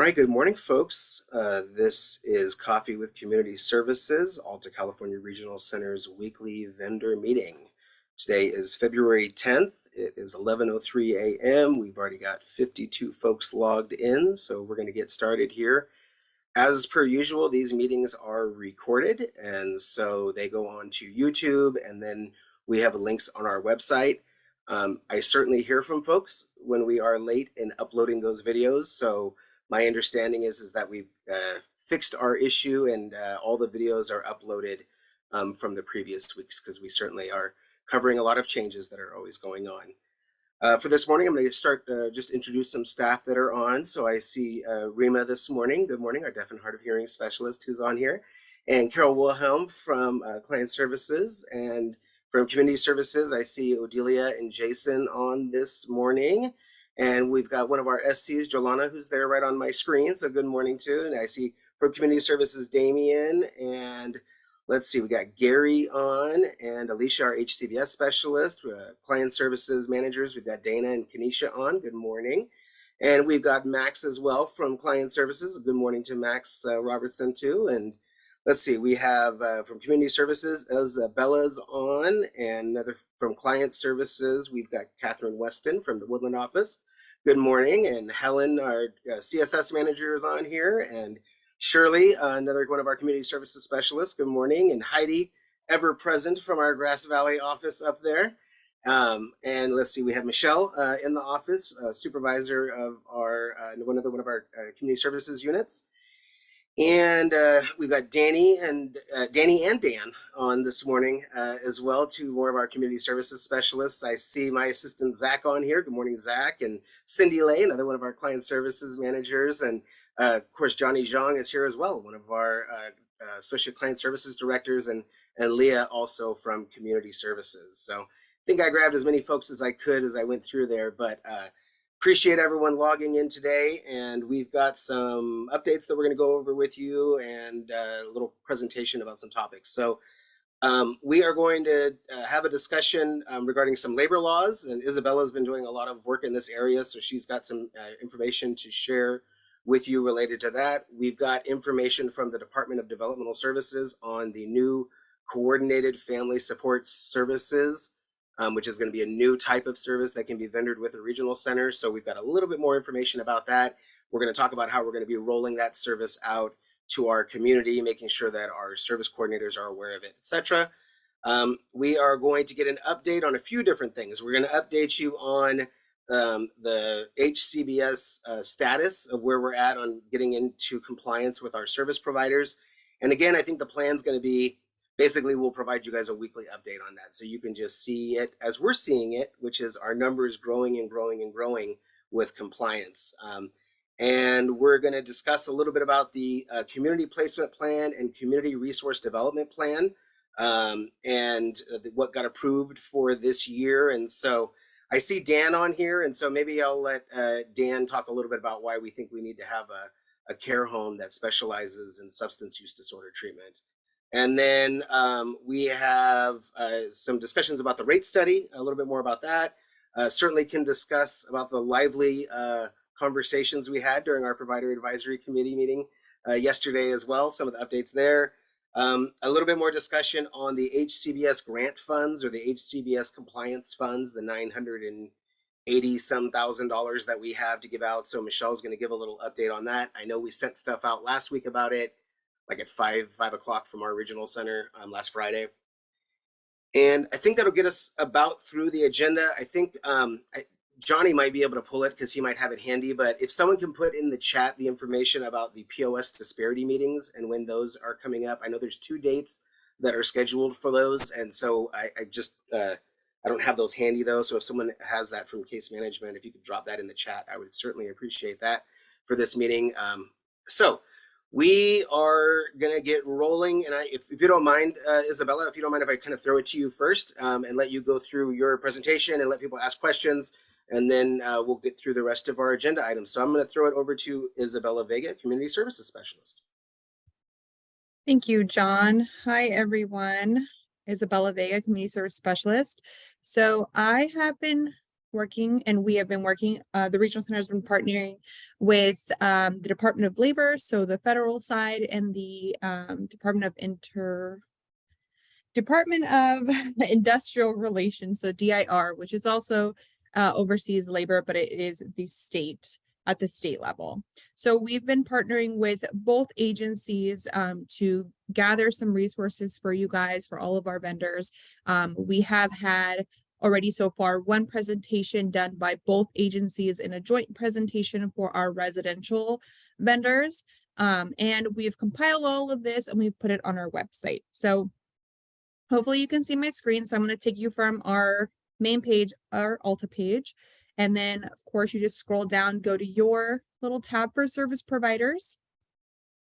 right, good morning, folks. This is Coffee with Community Services, Alta California Regional Center's weekly vendor meeting. Today is February 10th. It is 11:03 a.m. We've already got 52 folks logged in, so we're going to get started here. As per usual, these meetings are recorded, and so they go on to YouTube, and then we have links on our website. I certainly hear from folks when we are late in uploading those videos, so my understanding is that we've fixed our issue and all the videos are uploaded from the previous weeks, because we certainly are covering a lot of changes that are always going on. For this morning, I'm going to start just introduce some staff that are on. So I see Rima this morning. Good morning, our deaf and hard of hearing specialist who's on here. And Carol Wilhelm from Client Services. And from Community Services, I see Odelia and Jason on this morning. And we've got one of our SCs, Jolana, who's there right on my screen. So good morning too. And I see from Community Services, Damien, and let's see, we got Gary on and Alicia, our HCBS specialist, client services managers. We've got Dana and Kenesha on. Good morning. And we've got Max as well from client services. Good morning to Max Robertson too. And let's see, we have from community services, Isabella's on, and another from client services. We've got Catherine Weston from the Woodland office. Good morning. And Helen, our CSS manager, is on here. And Shirley, another one of our community services specialists. Good morning. And Heidi, ever present from our Grass Valley office up there. And let's see, we have Michelle in the office, supervisor of our one of our community services units. And we've got Danny and Dan on this morning as well, two more of our community services specialists. I see my assistant Zach on here. Good morning, Zach. And Cindy Lay, another one of our client services managers. And of course, Johnny Zhang is here as well, one of our associate client services directors, and Leah also from community services. So I think I grabbed as many folks as I could as I went through there, but appreciate everyone logging in today. And we've got some updates that we're going to go over with you and a little presentation about some topics. So we are going to have a discussion regarding some labor laws, and Isabella's been doing a lot of work in this area, so she's got some information to share with you related to that. We've got information from the Department of Developmental Services on the new Coordinated Family Support Services, which is going to be a new type of service that can be vendored with a regional center. So we've got a little bit more information about that. We're going to talk about how we're going to be rolling that service out to our community, making sure that our service coordinators are aware of it, etc. We are going to get an update on a few different things. We're going to update you on the HCBS status of where we're at on getting into compliance with our service providers. And again, I think the plan's going to be basically we'll provide you guys a weekly update on that, so you can just see it as we're seeing it, which is our numbers growing and growing and growing with compliance. And we're going to discuss a little bit about the community placement plan and community resource development plan, and what got approved for this year. And so I see Dan on here, and so maybe I'll let Dan talk a little bit about why we think we need to have a care home that specializes in substance use disorder treatment. And then we have some discussions about the rate study, a little bit more about that. Certainly can discuss about the lively conversations we had during our provider advisory committee meeting yesterday as well, some of the updates there. A little bit more discussion on the HCBS grant funds, or the HCBS compliance funds, the $980-some thousand that we have to give out. So Michelle's going to give a little update on that. I know we sent stuff out last week about it, like at 5 o'clock from our regional center last Friday. And I think that'll get us about through the agenda. I think Johnny might be able to pull it because he might have it handy, but if someone can put in the chat the information about the POS disparity meetings and when those are coming up. I know there's 2 dates that are scheduled for those, and so I don't have those handy though. So if someone has that from case management, if you could drop that in the chat, I would certainly appreciate that for this meeting. So we are gonna get rolling, and if you don't mind, Isabella, if you don't mind if I kind of throw it to you first and let you go through your presentation and let people ask questions, and then we'll get through the rest of our agenda items. So I'm going to throw it over to Isabella Vega, Community Services Specialist. Thank you, John. Hi, everyone. Isabella Vega, Community Service Specialist. So I have been working, and we have been working, the regional center has been partnering with the Department of Labor, so the federal side, and the Department of Industrial Relations, so DIR, which is also oversees labor, but it is the state at the state level. So we've been partnering with both agencies to gather some resources for you guys, for all of our vendors. We have had already so far one presentation done by both agencies in a joint presentation for our residential vendors. And we've compiled all of this and we've put it on our website. So hopefully you can see my screen. So I'm going to take you from our main page, our Alta page. And then of course you just scroll down, go to your little tab for service providers.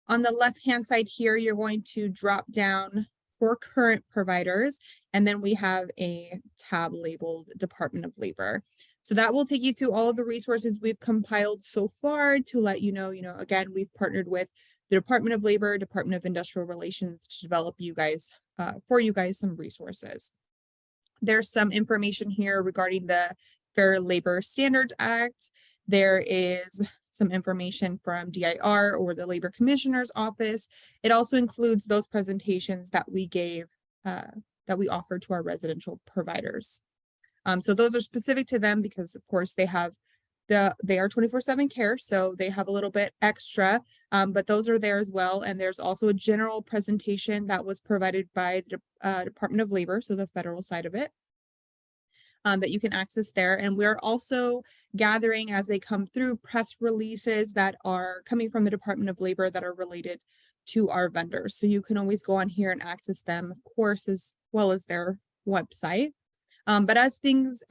On the left-hand side here, you're going to drop down for current providers. And then we have a tab labeled Department of Labor. So that will take you to all of the resources we've compiled so far to let you know, again, we've partnered with the Department of Labor, Department of Industrial Relations to develop for you guys some resources. There's some information here regarding the Fair Labor Standards Act. There is some information from DIR or the Labor Commissioner's Office. It also includes those presentations that we gave, that we offered to our residential providers. So those are specific to them because of course they have they are 24/7 care, so they have a little bit extra, but those are there as well. And there's also a general presentation that was provided by the Department of Labor, so the federal side of it, that you can access there. And we're also gathering, as they come through, press releases that are coming from the Department of Labor that are related to our vendors. So you can always go on here and access them, of course, as well as their website. But as things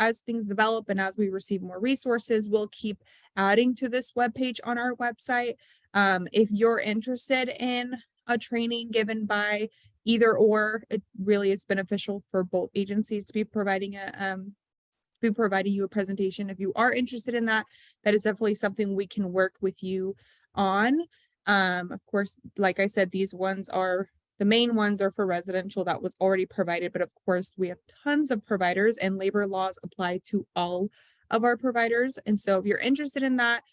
develop and as we receive more resources, we'll keep adding to this webpage on our website. If you're interested in a training given by either or, it really is beneficial for both agencies to be providing you a presentation. If you are interested in that, that is definitely something we can work with you on. Of course, like I said, the main ones are for residential that was already provided, but of course we have tons of providers and labor laws apply to all of our providers. And so if you're interested in that,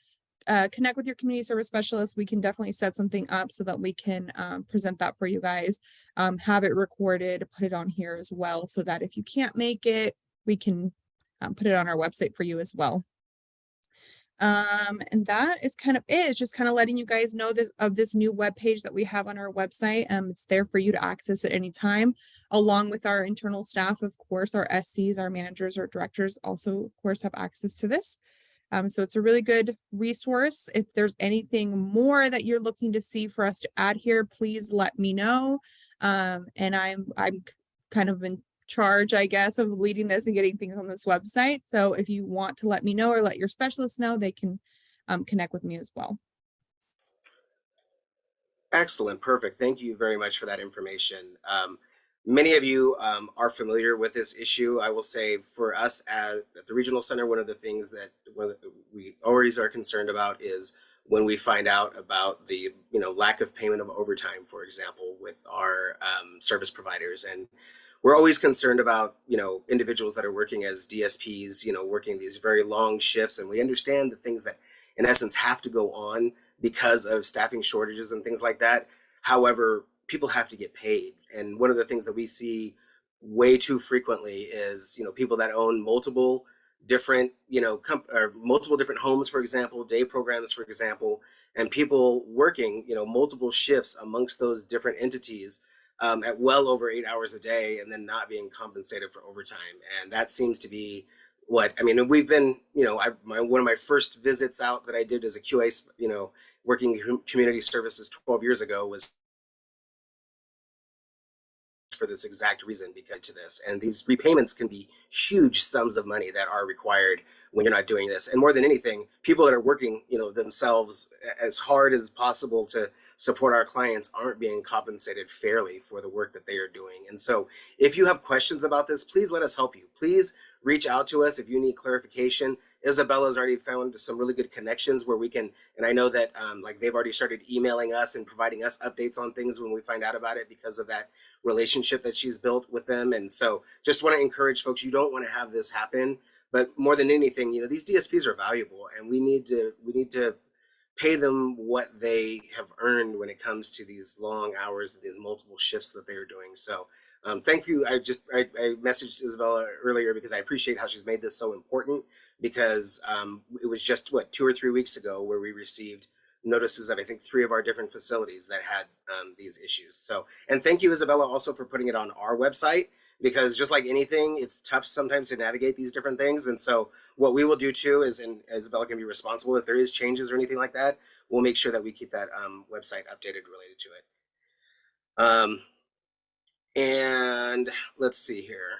connect with your community service specialist. We can definitely set something up so that we can present that for you guys, have it recorded, put it on here as well, so that if you can't make it, we can put it on our website for you as well. And that is kind of it. It's just kind of letting you guys know this new web page that we have on our website. It's there for you to access at any time, along with our internal staff. Of course, our SCs, our managers, our directors also, of course, have access to this. So it's a really good resource. If there's anything more that you're looking to see for us to add here, please let me know. And I'm kind of in charge, I guess, of leading this and getting things on this website. So if you want to let me know or let your specialist know, they can connect with me as well. Excellent. Perfect. Thank you very much for that information. Many of you are familiar with this issue. I will say for us at the Regional Center, one of the things that we always are concerned about is when we find out about the lack of payment of overtime, for example, with our service providers. And we're always concerned about individuals that are working as DSPs, working these very long shifts. And we understand the things that in essence have to go on because of staffing shortages and things like that. However, people have to get paid. And one of the things that we see way too frequently is, people that own multiple different, multiple different homes, for example, day programs, for example, and people working, multiple shifts amongst those different entities at well over 8 hours a day and then not being compensated for overtime. And that seems to be we've been, one of my first visits out that I did as a QA, working community services 12 years ago was for this exact reason, because to this. And these repayments can be huge sums of money that are required when you're not doing this. And more than anything, people that are working, themselves as hard as possible to support our clients aren't being compensated fairly for the work that they are doing. And so if you have questions about this, please let us help you. Please reach out to us if you need clarification. Isabella's already found some really good connections where we can, and I know that they've already started emailing us and providing us updates on things when we find out about it because of that relationship that she's built with them. And so just want to encourage folks, you don't want to have this happen. But more than anything, these DSPs are valuable, and we need to pay them what they have earned when it comes to these long hours and these multiple shifts that they are doing. So thank you. I messaged Isabella earlier because I appreciate how she's made this so important, because it was just 2 or 3 weeks ago where we received notices of, I think, 3 of our different facilities that had these issues. So, and thank you, Isabella, also for putting it on our website, because just like anything, it's tough sometimes to navigate these different things. And so what we will do too is, and Isabella can be responsible if there is changes or anything like that, we'll make sure that we keep that website updated related to it. And let's see here.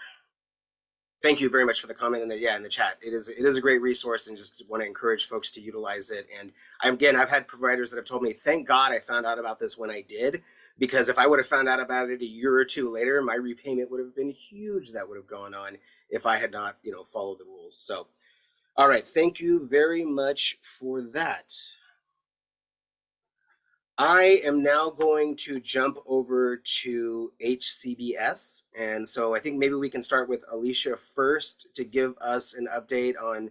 Thank you very much for the comment in the chat. It is a great resource, and just want to encourage folks to utilize it. And I've had providers that have told me, thank God I found out about this when I did, because if I would have found out about it a year or two later, my repayment would have been huge. That would have gone on if I had not, followed the rules. So, all right. Thank you very much for that. I am now going to jump over to HCBS. And so I think maybe we can start with Alicia first to give us an update on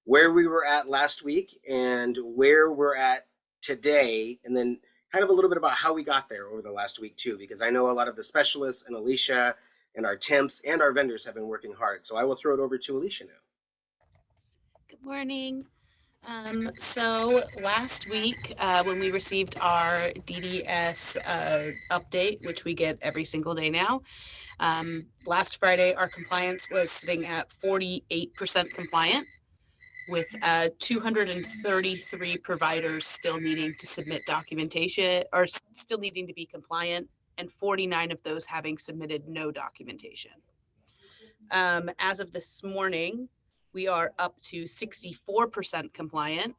where we were at last week and where we're at today, and then kind of a little bit about how we got there over the last week too, because I know a lot of the specialists and Alicia and our temps and our vendors have been working hard. So I will throw it over to Alicia now. Good morning. So last week, when we received our DDS update, which we get every single day now, last Friday, our compliance was sitting at 48% compliant, with 233 providers still needing to submit documentation or still needing to be compliant, and 49 of those having submitted no documentation. As of this morning, we are up to 64% compliant,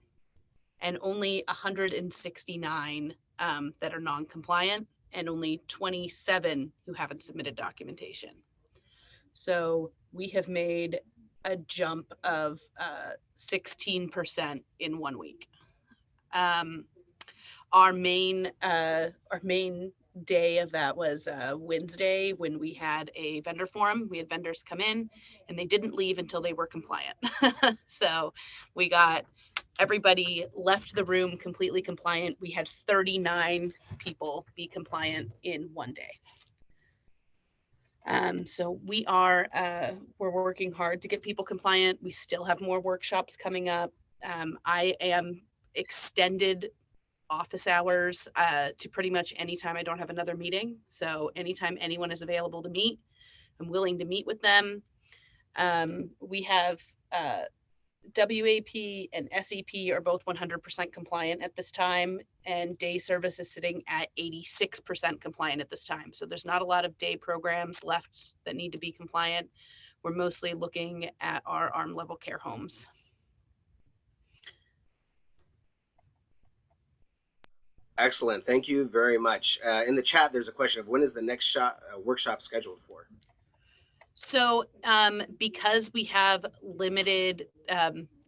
and only 169 that are non-compliant, and only 27 who haven't submitted documentation. So we have made a jump of 16% in 1 week. Our main day of that was Wednesday, when we had a vendor forum. We had vendors come in and they didn't leave until they were compliant. So we got everybody left the room completely compliant. We had 39 people be compliant in 1 day. So we're working hard to get people compliant. We still have more workshops coming up. I am extended office hours to pretty much anytime I don't have another meeting. So anytime anyone is available to meet, I'm willing to meet with them. We have WAP and SEP are both 100% compliant at this time, and day service is sitting at 86% compliant at this time. So there's not a lot of day programs left that need to be compliant. We're mostly looking at our arm level care homes. Excellent. Thank you very much. In the chat, there's a question of when is the next workshop scheduled for? So because we have limited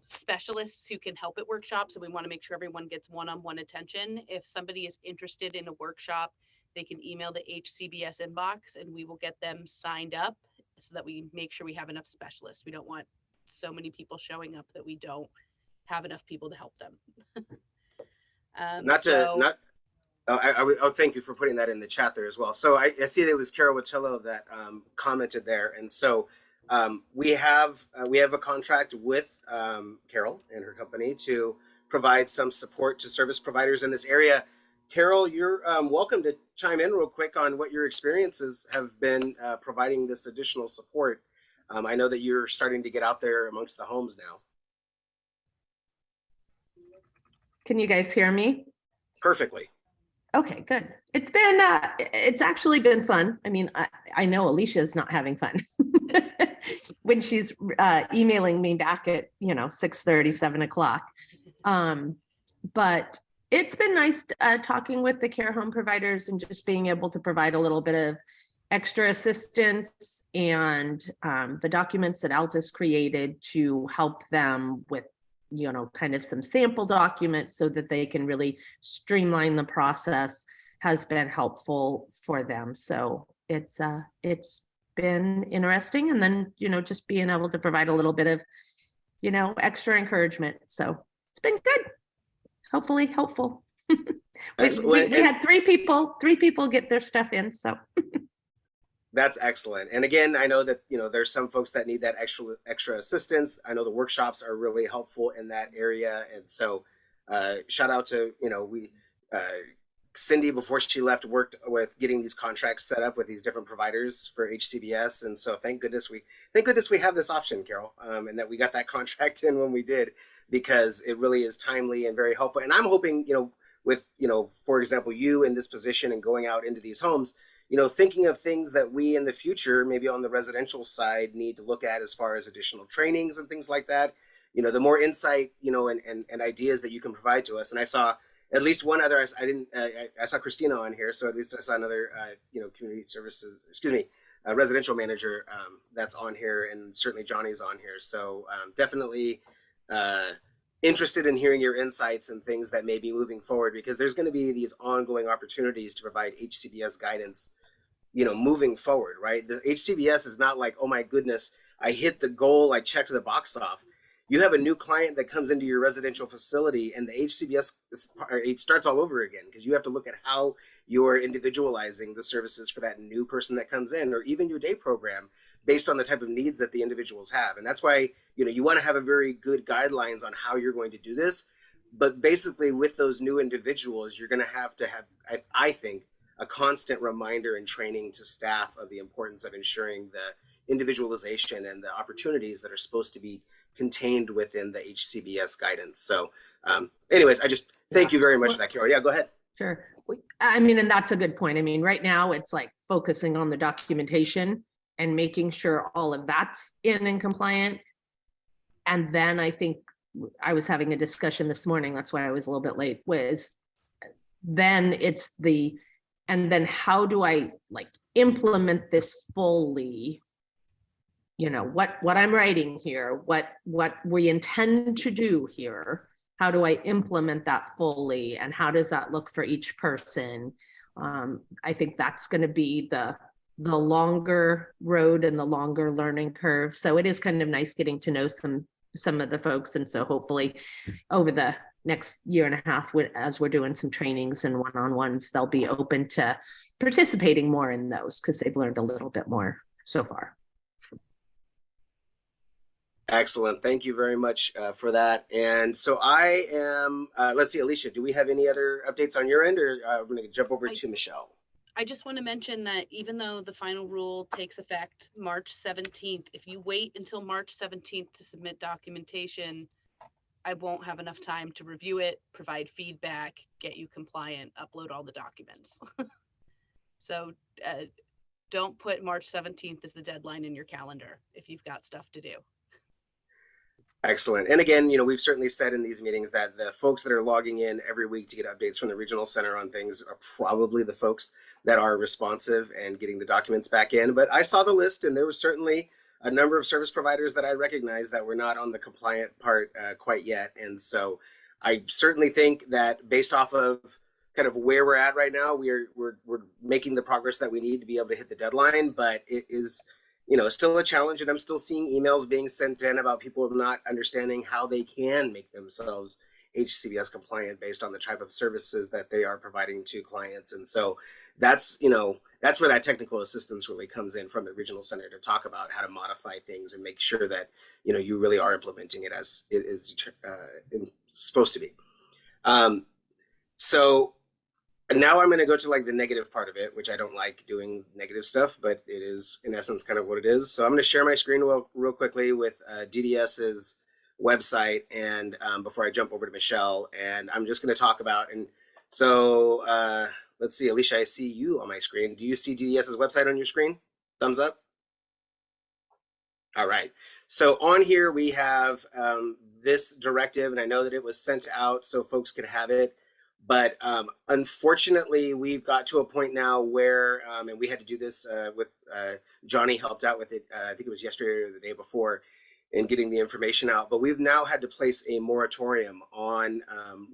specialists who can help at workshops, and we want to make sure everyone gets one-on-one attention, if somebody is interested in a workshop, they can email the HCBS inbox and we will get them signed up so that we make sure we have enough specialists. We don't want so many people showing up that we don't have enough people to help them. Thank you for putting that in the chat there as well. So I see that it was Carol Watillo that commented there, and so we have a contract with Carol and her company to provide some support to service providers in this area. Carol, you're welcome to chime in real quick on what your experiences have been providing this additional support. I know that you're starting to get out there amongst the homes now. Can you guys hear me? Perfectly. Okay, good. It's been, it's actually been fun. I mean, I know Alicia's not having fun when she's emailing me back at, 6:30, 7 o'clock. But it's been nice talking with the care home providers and just being able to provide a little bit of extra assistance and the documents that Altus created to help them with kind of some sample documents so that they can really streamline the process has been helpful for them. So it's been interesting. And then, just being able to provide a little bit of extra encouragement. So it's been good. Hopefully helpful. we Excellent. had three people get their stuff in. So That's excellent. And again, I know that, there's some folks that need that extra assistance. I know the workshops are really helpful in that area. And so shout out to, Cindy, before she left, worked with getting these contracts set up with these different providers for HCBS. And so thank goodness we have this option, Carol, and that we got that contract in when we did, because it really is timely and very helpful. And I'm hoping, with, for example, you in this position and going out into these homes, thinking of things that we in the future, maybe on the residential side, need to look at as far as additional trainings and things like that. The more insight, and ideas that you can provide to us. And I saw at least one other, I saw Christina on here. So at least I saw another, community services, residential manager that's on here, and certainly Johnny's on here. So definitely interested in hearing your insights and things that may be moving forward, because there's going to be these ongoing opportunities to provide HCBS guidance, moving forward, right? The HCBS is not like, oh my goodness, I hit the goal, I checked the box off. You have a new client that comes into your residential facility, and the HCBS, it starts all over again, because you have to look at how you're individualizing the services for that new person that comes in, or even your day program, based on the type of needs that the individuals have. And that's why, you want to have a very good guidelines on how you're going to do this. But basically with those new individuals, you're going to have, I think, a constant reminder and training to staff of the importance of ensuring the individualization and the opportunities that are supposed to be contained within the HCBS guidance. So anyways, I just thank you very much for that, Carol. Yeah, go ahead. Sure. And that's a good point. Right now it's like focusing on the documentation and making sure all of that's in and compliant. And then I think I was having a discussion this morning, that's why I was a little bit late, was then and then how do I implement this fully? What I'm writing here, what we intend to do here, how do I implement that fully, and how does that look for each person? I think that's going to be the longer road and the longer learning curve. So it is kind of nice getting to know some of the folks. And so hopefully over the next year and a half, as we're doing some trainings and one-on-ones, they'll be open to participating more in those, because they've learned a little bit more so far. Excellent. Thank you very much for that. And so I am, let's see, Alicia, do we have any other updates on your end, or we're going to jump over to Michelle? I just want to mention that even though the final rule takes effect March 17th, if you wait until March 17th to submit documentation, I won't have enough time to review it, provide feedback, get you compliant, upload all the documents. So don't put March 17th as the deadline in your calendar if you've got stuff to do. Excellent. And again, we've certainly said in these meetings that the folks that are logging in every week to get updates from the regional center on things are probably the folks that are responsive and getting the documents back in. But I saw the list, and there was certainly a number of service providers that I recognized that were not on the compliant part quite yet. And so I certainly think that based off of kind of where we're at right now, we're making the progress that we need to be able to hit the deadline, but it is still a challenge. And I'm still seeing emails being sent in about people not understanding how they can make themselves HCBS compliant based on the type of services that they are providing to clients. And so that's where that technical assistance really comes in from the regional center to talk about how to modify things and make sure that, you really are implementing it as it is supposed to be. So now I'm going to go to the negative part of it, which I don't like doing negative stuff, but it is in essence kind of what it is. So I'm going to share my screen real quickly with DDS's website, and before I jump over to Michelle, and I'm just going to talk about, and so let's see, Alicia, I see you on my screen. Do you see DDS's website on your screen? Thumbs up. All right. So on here we have this directive, and I know that it was sent out so folks could have it. But unfortunately, we've got to a point now where, and we had to do this with Johnny helped out with it. I think it was yesterday or the day before, in getting the information out. But we've now had to place a moratorium on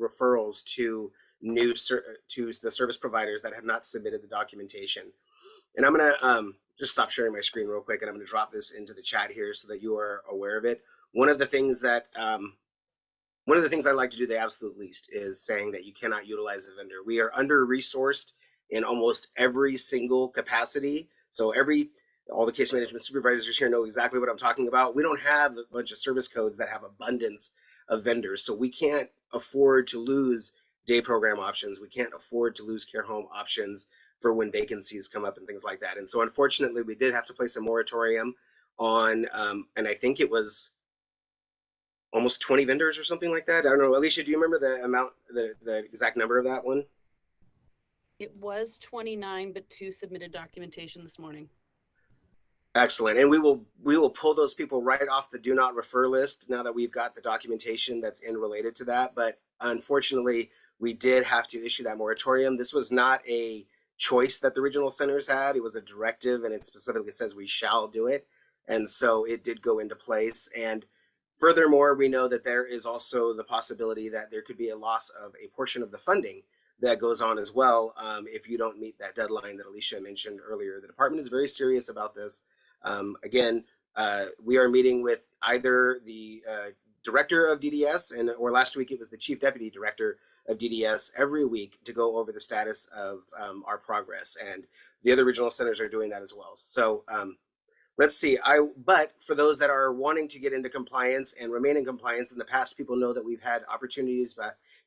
referrals to to the service providers that have not submitted the documentation. And I'm gonna just stop sharing my screen real quick, and I'm gonna drop this into the chat here so that you are aware of it. one of the things that one of the things I like to do the absolute least is saying that you cannot utilize a vendor. We are under resourced in almost every single capacity. So all the case management supervisors here know exactly what I'm talking about. We don't have a bunch of service codes that have abundance of vendors. So we can't afford to lose day program options. We can't afford to lose care home options for when vacancies come up and things like that. And so unfortunately, we did have to place a moratorium on, and I think it was almost 20 vendors or something like that. I don't know. Alicia, do you remember the amount, the exact number of that one? It was 29, but 2 submitted documentation this morning. Excellent. And we will pull those people right off the do not refer list now that we've got the documentation that's in related to that. But unfortunately, we did have to issue that moratorium. This was not a choice that the regional centers had. It was a directive, and it specifically says we shall do it. And so it did go into place. And furthermore, we know that there is also the possibility that there could be a loss of a portion of the funding that goes on as well if you don't meet that deadline that Alicia mentioned earlier. The department is very serious about this. Again, we are meeting with either the director of DDS or last week it was the chief deputy director of DDS every week to go over the status of our progress, and the other regional centers are doing that as well. So let's see. But for those that are wanting to get into compliance and remain in compliance, in the past, people know that we've had opportunities.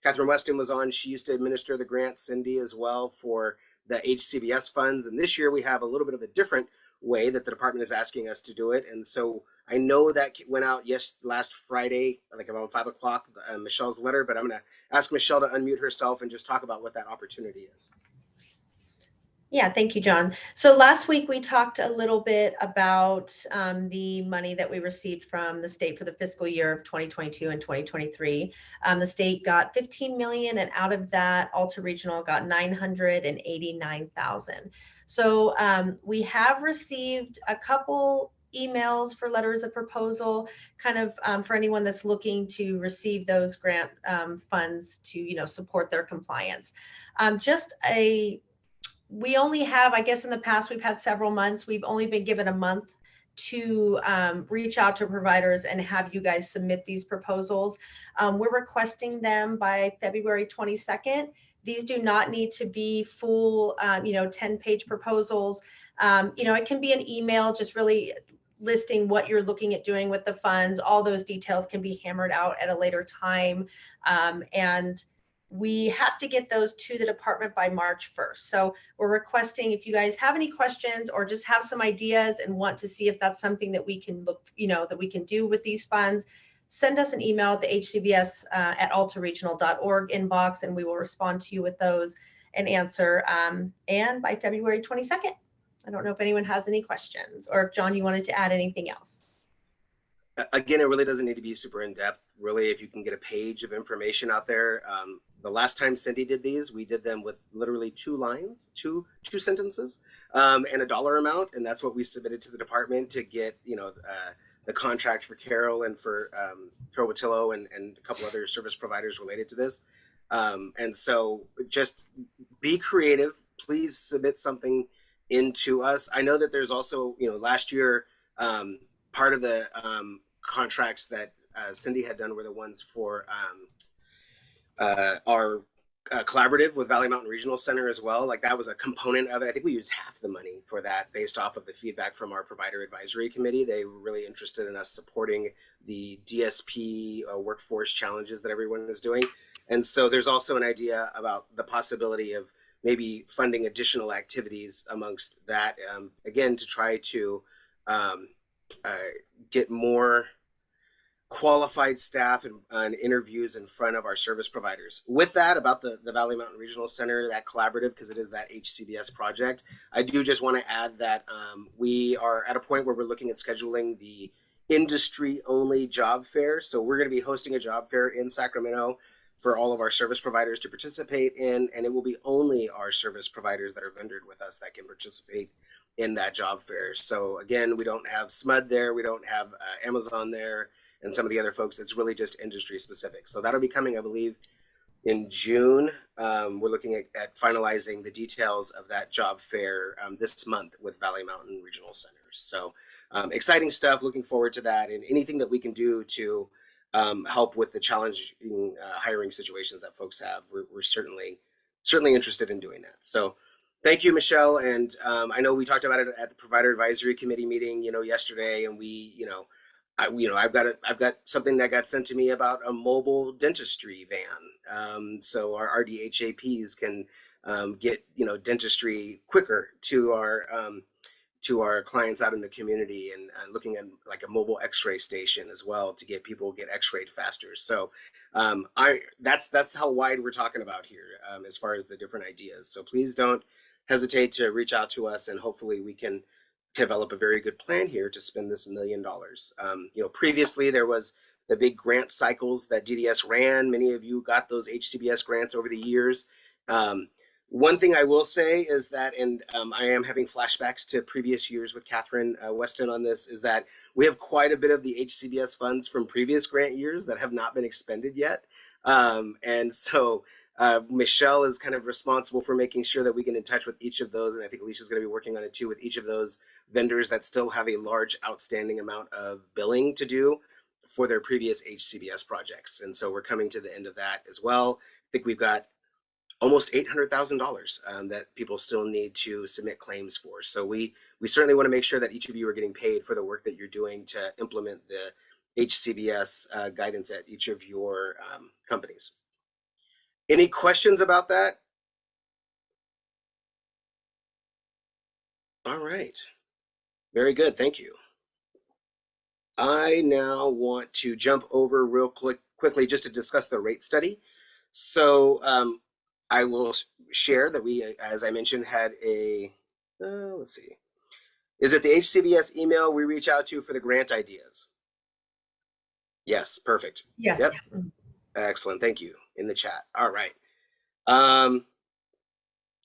Catherine Weston was on. She used to administer the grant. Cindy as well for the HCBS funds. And this year we have a little bit of a different way that the department is asking us to do it. And so I know that went out last Friday, like around 5 o'clock, Michelle's letter. But I'm going to ask Michelle to unmute herself and just talk about what that opportunity is. Yeah, thank you, John. So last week we talked a little bit about the money that we received from the state for the fiscal year of 2022 and 2023. The state got 15 million, and out of that, Alta Regional got 989,000. So we have received a couple emails for letters of proposal, kind of for anyone that's looking to receive those grant funds to, support their compliance. We only have, I guess in the past, we've had several months. We've only been given a month to reach out to providers and have you guys submit these proposals. We're requesting them by February 22nd. These do not need to be full, 10-page proposals. It can be an email, just really listing what you're looking at doing with the funds. All those details can be hammered out at a later time. And we have to get those to the department by March 1st. So we're requesting, if you guys have any questions or just have some ideas and want to see if that's something that we can that we can do with these funds, send us an email at the HCBS at altaregional.org inbox, and we will respond to you with those and answer. And by February 22nd, I don't know if anyone has any questions, or if John, you wanted to add anything else. Again, it really doesn't need to be super in depth. Really, if you can get a page of information out there. The last time Cindy did these, we did them with literally 2 lines, two sentences, and a dollar amount, and that's what we submitted to the department to get the contract for Carol and for Carol Botillo and a couple other service providers related to this. And so just be creative. Please submit something into us. I know that there's also, last year, part of the contracts that Cindy had done were the ones for our collaborative with Valley Mountain Regional Center as well. Like that was a component of it. I think we used half the money for that based off of the feedback from our provider advisory committee. They were really interested in us supporting the DSP workforce challenges that everyone is doing. And so there's also an idea about the possibility of maybe funding additional activities amongst that, again, to try to get more qualified staff and interviews in front of our service providers. With that, about the Valley Mountain Regional Center, that collaborative, because it is that HCBS project, I do just want to add that we are at a point where we're looking at scheduling the industry-only job fair. So we're going to be hosting a job fair in Sacramento for all of our service providers to participate in, and it will be only our service providers that are vendored with us that can participate in that job fair. So again, we don't have SMUD there, we don't have Amazon there, and some of the other folks. It's really just industry specific. So that'll be coming, I believe, in June. We're looking at finalizing the details of that job fair this month with Valley Mountain Regional Centers. So exciting stuff. Looking forward to that, and anything that we can do to help with the challenging hiring situations that folks have. We're certainly interested in doing that. So thank you, Michelle. And I know we talked about it at the Provider Advisory Committee meeting, yesterday, and I've got something that got sent to me about a mobile dentistry van. So our RDHAPs can get dentistry quicker to our clients out in the community, and looking at like a mobile X-ray station as well to get people get X-rayed faster. So that's how wide we're talking about here as far as the different ideas. So please don't hesitate to reach out to us, and hopefully we can develop a very good plan here to spend this $1 million. Previously there was the big grant cycles that DDS ran. Many of you got those HCBS grants over the years. One thing I will say is that, and I am having flashbacks to previous years with Catherine Weston on this, is that we have quite a bit of the HCBS funds from previous grant years that have not been expended yet. And so Michelle is kind of responsible for making sure that we get in touch with each of those. And I think Alicia's going to be working on it too, with each of those vendors that still have a large outstanding amount of billing to do for their previous HCBS projects. And so we're coming to the end of that as well. I think we've got almost $800,000 that people still need to submit claims for. So we certainly want to make sure that each of you are getting paid for the work that you're doing to implement the HCBS guidance at each of your companies. Any questions about that? All right. Very good. Thank you. I now want to jump over real quickly just to discuss the rate study. So I will share that we, as I mentioned, had a, let's see. Is it the HCBS email we reach out to for the grant ideas? Yes, perfect. Yes. Yep. Excellent. Thank you in the chat. All right.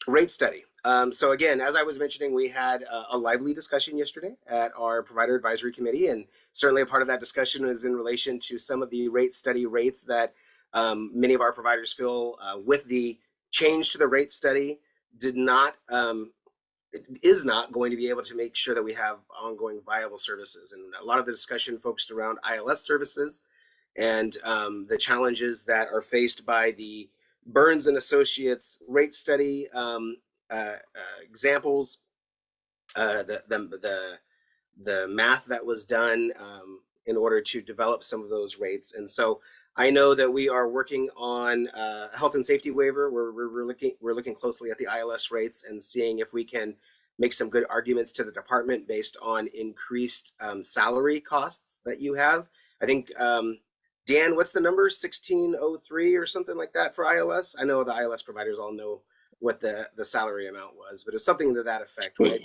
Rate study. So again, as I was mentioning, we had a lively discussion yesterday at our Provider Advisory Committee, and certainly a part of that discussion is in relation to some of the rate study rates that many of our providers feel with the change to the rate study is not going to be able to make sure that we have ongoing viable services. And a lot of the discussion focused around ILS services and the challenges that are faced by the Burns and Associates rate study examples, the math that was done in order to develop some of those rates. And so I know that we are working on a health and safety waiver. We're looking closely at the ILS rates and seeing if we can make some good arguments to the department based on increased salary costs that you have. I think, Dan, what's the number? 1603 or something like that for ILS? I know the ILS providers all know what the salary amount was, but it was something to that effect, right?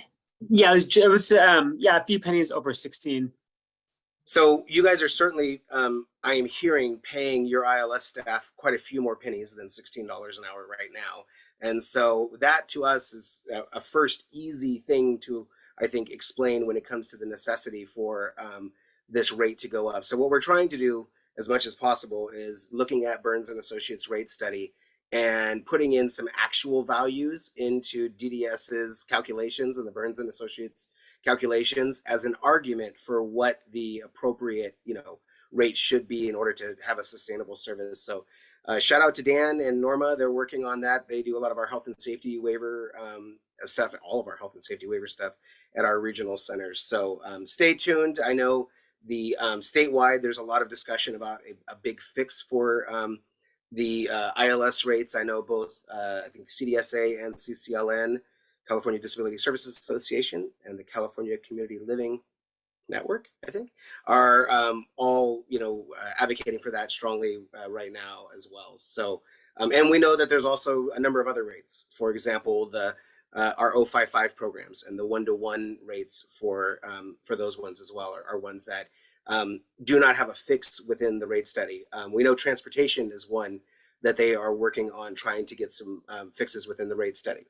Yeah, it was a few pennies over 16. So you guys are certainly, I am hearing, paying your ILS staff quite a few more pennies than $16 an hour right now. And so that to us is a first easy thing to, I think, explain when it comes to the necessity for this rate to go up. So what we're trying to do as much as possible is looking at Burns and Associates rate study and putting in some actual values into DDS's calculations and the Burns and Associates calculations as an argument for what the appropriate, rate should be in order to have a sustainable service. So shout out to Dan and Norma. They're working on that. They do a lot of our health and safety waiver stuff, all of our health and safety waiver stuff at our regional centers. So stay tuned. I know the statewide, there's a lot of discussion about a big fix for the ILS rates. I know both, I think CDSA and CCLN, California Disability Services Association, and the California Community Living Network, I think, are all, advocating for that strongly right now as well. So, and we know that there's also a number of other rates. For example, our 055 programs and the one-to-one rates for those ones as well are ones that do not have a fix within the rate study. We know transportation is one that they are working on trying to get some fixes within the rate study.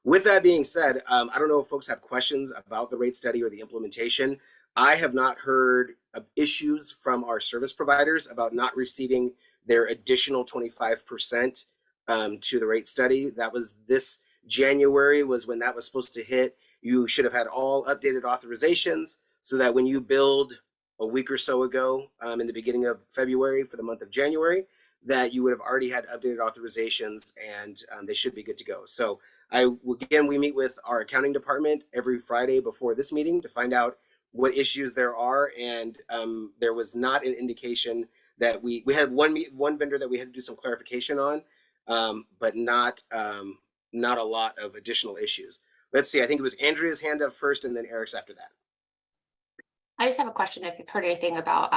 With that being said, I don't know if folks have questions about the rate study or the implementation. I have not heard of issues from our service providers about not receiving their additional 25% to the rate study. That was this January was when that was supposed to hit. You should have had all updated authorizations so that when you build a week or so ago in the beginning of February for the month of January, that you would have already had updated authorizations and they should be good to go. So we meet with our accounting department every Friday before this meeting to find out what issues there are. And there was not an indication that we had one vendor that we had to do some clarification on, but not a lot of additional issues. Let's see, I think it was Andrea's hand up first and then Eric's after that. I just have a question. If you've heard anything about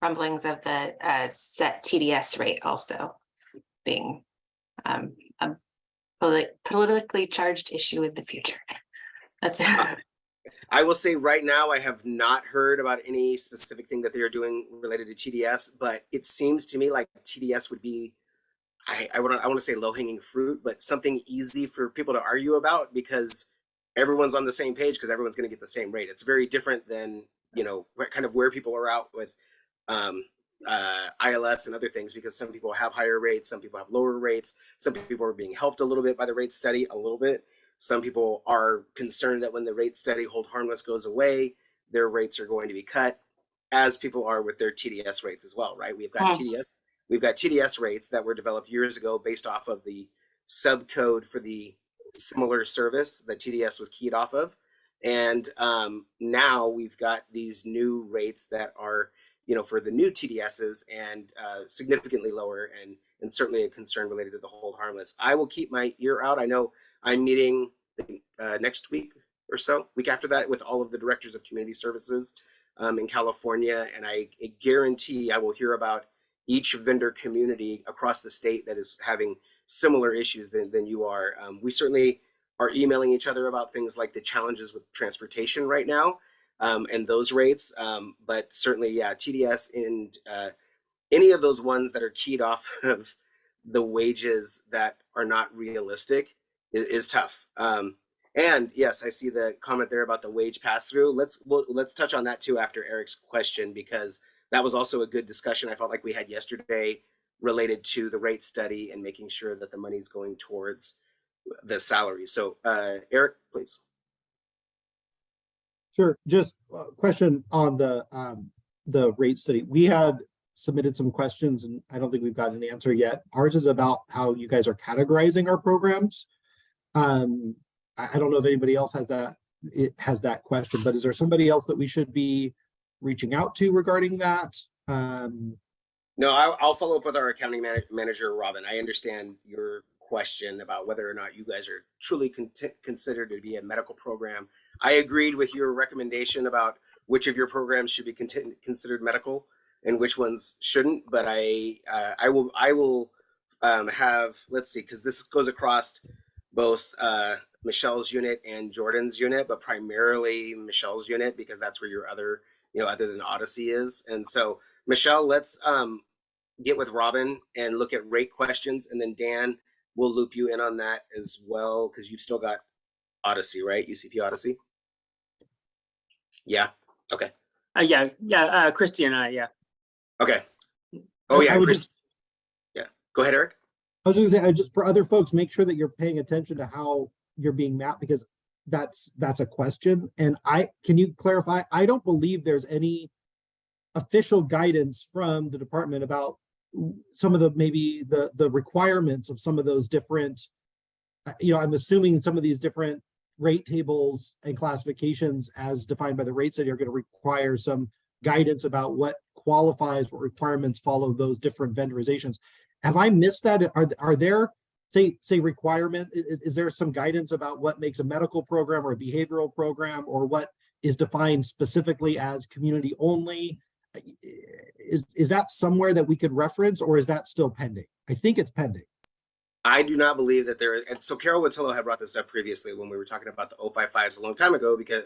rumblings of the set TDS rate also being a politically charged issue in the future. That's it. I will say right now, I have not heard about any specific thing that they are doing related to TDS, but it seems to me like TDS would be, I want to say low hanging fruit, but something easy for people to argue about because everyone's on the same page because everyone's going to get the same rate. It's very different than, kind of where people are out with ILS and other things, because some people have higher rates, some people have lower rates, some people are being helped a little bit by the rate study, a little bit. Some people are concerned that when the rate study hold harmless goes away, their rates are going to be cut, as people are with their TDS rates as well, right? We've got TDS rates that were developed years ago based off of the subcode for the similar service that TDS was keyed off of. And now we've got these new rates that are, for the new TDSs and significantly lower and certainly a concern related to the hold harmless. I will keep my ear out. I know I'm meeting next week or so, week after that, with all of the directors of community services in California. And I guarantee I will hear about each vendor community across the state that is having similar issues than you are. We certainly are emailing each other about things like the challenges with transportation right now and those rates. But certainly, yeah, TDS and any of those ones that are keyed off of the wages that are not realistic is tough. And yes, I see the comment there about the wage pass through. Let's touch on that too after Eric's question, because that was also a good discussion I felt like we had yesterday related to the rate study and making sure that the money's going towards the salary. So Eric, please. Sure. Just a question on the rate study. We had submitted some questions and I don't think we've gotten an answer yet. Ours is about how you guys are categorizing our programs. I don't know if anybody else has that question, but is there somebody else that we should be reaching out to regarding that? No, I'll follow up with our accounting manager, Robin. I understand your question about whether or not you guys are truly considered to be a medical program. I agreed with your recommendation about which of your programs should be considered medical and which ones shouldn't. But I will have, let's see, because this goes across both Michelle's unit and Jordan's unit, but primarily Michelle's unit because that's where your other, other than Odyssey is. And so Michelle, let's get with Robin and look at rate questions, and then Dan will loop you in on that as well because you've still got Odyssey, right? UCP Odyssey. Yeah. Okay. Christy and I, yeah. Okay. Oh yeah, Christy. Yeah. Go ahead, Eric. I was just gonna say, just for other folks, make sure that you're paying attention to how you're being mapped, because that's a question. And can you clarify? I don't believe there's any official guidance from the department about some of the requirements of some of those different, I'm assuming some of these different rate tables and classifications as defined by the rate study are going to require some guidance about what qualifies, what requirements follow those different vendorizations. Have I missed that? Are there say requirement? Is there some guidance about what makes a medical program or a behavioral program, or what is defined specifically as community only? Is that somewhere that we could reference, or is that still pending? I think it's pending. I do not believe that there. And so Carol Wattillo had brought this up previously when we were talking about the 055s a long time ago, because,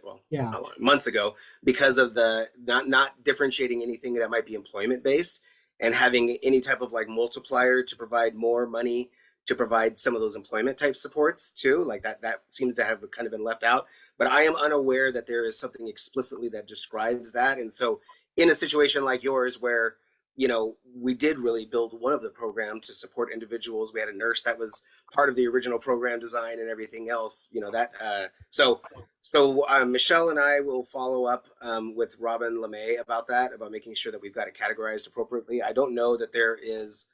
months ago, because of the not differentiating anything that might be employment based and having any type of like multiplier to provide more money to provide some of those employment type supports too. Like that seems to have kind of been left out. But I am unaware that there is something explicitly that describes that. And so in a situation like yours where, we did really build one of the programs to support individuals. We had a nurse that was part of the original program design and everything else, so So Michelle and I will follow up with Robin LeMay about that, about making sure that we've got it categorized appropriately. I don't know that there is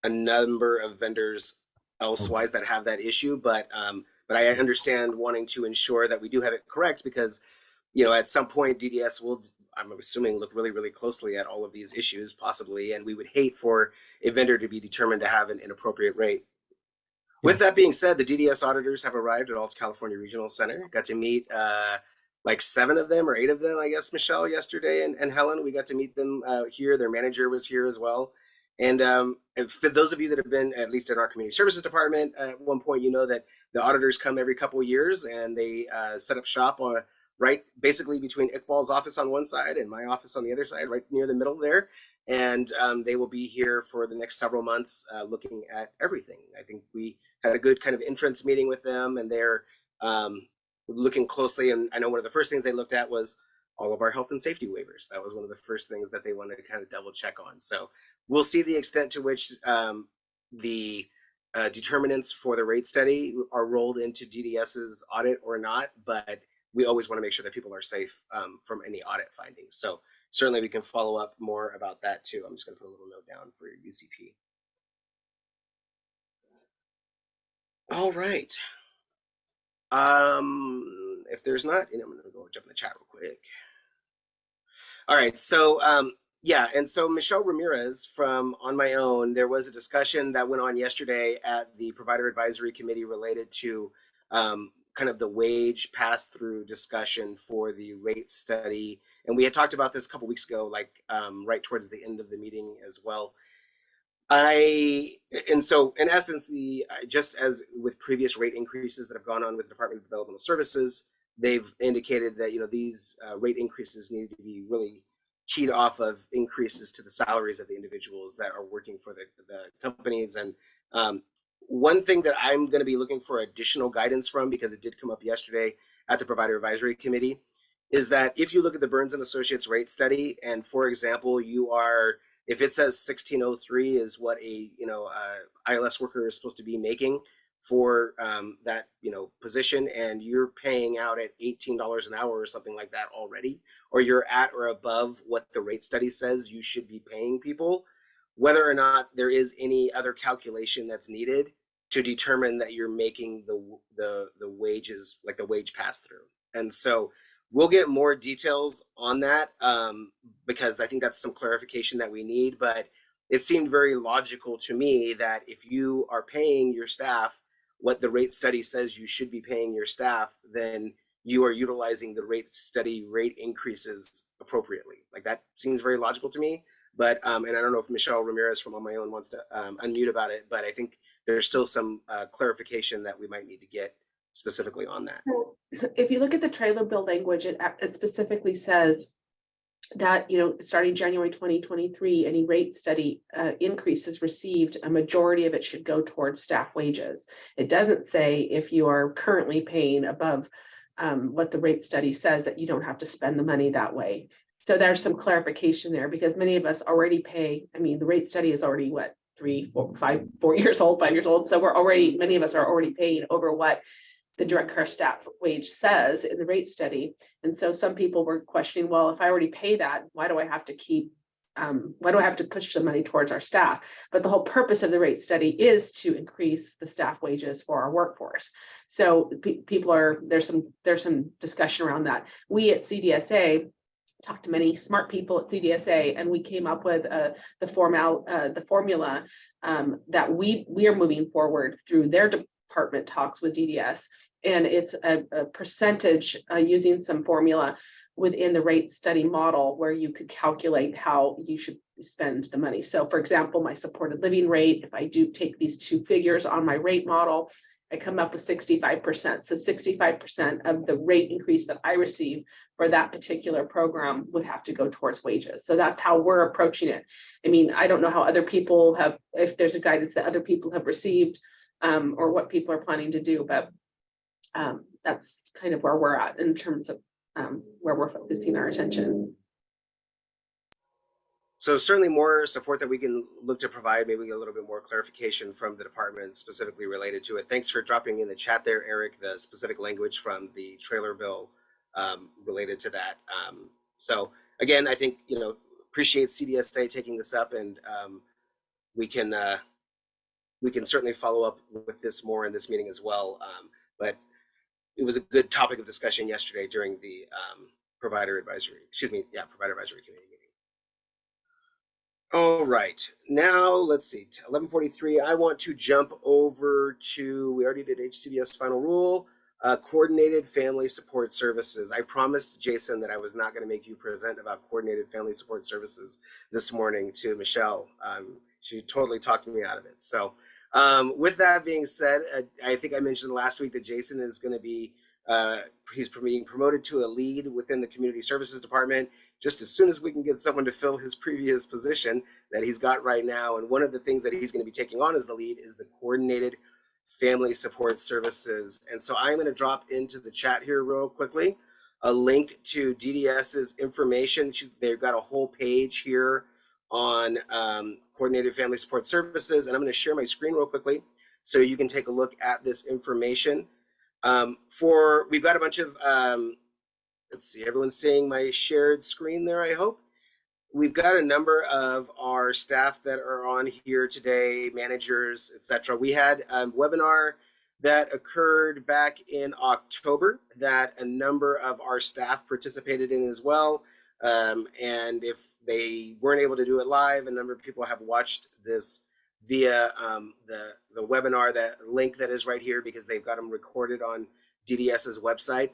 a number of vendors elsewise that have that issue, but I understand wanting to ensure that we do have it correct because, you know, at some point DDS will, I'm assuming, look really, really closely at all of these issues possibly, and we would hate for a vendor to be determined to have an inappropriate rate. With that being said, the DDS auditors have arrived at Alta California Regional Center. Got to meet like 7 of them or 8 of them, I guess, Michelle, yesterday, and Helen. We got to meet them here. Their manager was here as well. And for those of you that have been, at least in our community services department, at one point, you know that the auditors come every couple of years and they set up shop right basically between Iqbal's office on one side and my office on the other side, right near the middle there. And they will be here for the next several months looking at everything. I think we had a good kind of entrance meeting with them, and they're looking closely. And I know one of the first things they looked at was all of our health and safety waivers. That was one of the first things that they wanted to kind of double check on. So we'll see the extent to which the determinants for the rate study are rolled into DDS's audit or not, but we always want to make sure that people are safe from any audit findings. So certainly we can follow up more about that too. I'm just going to put a little note down for UCP. All right. If there's not, I'm going to go jump in the chat real quick. All right. So, yeah. And so Michelle Ramirez from On My Own, there was a discussion that went on yesterday at the Provider Advisory Committee related to kind of the wage pass-through discussion for the rate study. And we had talked about this a couple weeks ago, like right towards the end of the meeting as well. And so in essence, just as with previous rate increases that have gone on with the Department of Developmental Services, they've indicated that, you know, these rate increases need to be really keyed off of increases to the salaries of the individuals that are working for the companies. And one thing that I'm going to be looking for additional guidance from, because it did come up yesterday at the Provider Advisory Committee, is that if you look at the Burns and Associates rate study, and for example, if it says 1603 is what a ILS worker is supposed to be making for that position, and you're paying out at $18 an hour or something like that already, or you're at or above what the rate study says you should be paying people, whether or not there is any other calculation that's needed to determine that you're making the wages, like the wage pass through. And so we'll get more details on that because I think that's some clarification that we need. But it seemed very logical to me that if you are paying your staff what the rate study says you should be paying your staff, then you are utilizing the rate study rate increases appropriately. Like that seems very logical to me. But and I don't know if Michelle Ramirez from On My Own wants to unmute about it, but I think there's still some clarification that we might need to get specifically on that. So if you look at the trailer bill language, it specifically says that, starting January 2023, any rate study increases received, a majority of it should go towards staff wages. It doesn't say if you are currently paying above what the rate study says that you don't have to spend the money that way. So there's some clarification there, because many of us already pay. I mean, the rate study is already what, 4 years old, 5 years old. So many of us are already paying over what the direct care staff wage says in the rate study. And so some people were questioning, well, if I already pay that, why do I have to push the money towards our staff? But the whole purpose of the rate study is to increase the staff wages for our workforce. So there's some discussion around that. We at CDSA talked to many smart people at CDSA, and we came up with the formula that we are moving forward through their department talks with DDS. And it's a percentage using some formula within the rate study model where you could calculate how you should spend the money. So for example, my supported living rate, if I do take these 2 figures on my rate model, I come up with 65%. So 65% of the rate increase that I receive for that particular program would have to go towards wages. So that's how we're approaching it. I mean, I don't know how other people have, if there's a guidance that other people have received or what people are planning to do, but that's kind of where we're at in terms of where we're focusing our attention. So certainly more support that we can look to provide, maybe a little bit more clarification from the department specifically related to it. Thanks for dropping in the chat there, Eric, the specific language from the trailer bill related to that. So again, I think, appreciate CDSA taking this up, and we can certainly follow up with this more in this meeting as well. But it was a good topic of discussion yesterday during the provider advisory committee meeting. All right, now let's see, 11:43. I want to jump over to, we already did HCBS final rule, coordinated family support services. I promised Jason that I was not going to make you present about coordinated family support services this morning to Michelle. She totally talked me out of it. So with that being said, I think I mentioned last week that Jason is going to be, he's being promoted to a lead within the community services department just as soon as we can get someone to fill his previous position that he's got right now. And one of the things that he's going to be taking on as the lead is the coordinated family support services. And so I'm going to drop into the chat here real quickly a link to DDS's information. They've got a whole page here on coordinated family support services. And I'm going to share my screen real quickly so you can take a look at this information. We've got a bunch of, let's see, everyone's seeing my shared screen there, I hope. We've got a number of our staff that are on here today, managers, etc. We had a webinar that occurred back in October that a number of our staff participated in as well. And if they weren't able to do it live, a number of people have watched this via the webinar, that link that is right here, because they've got them recorded on DDS's website.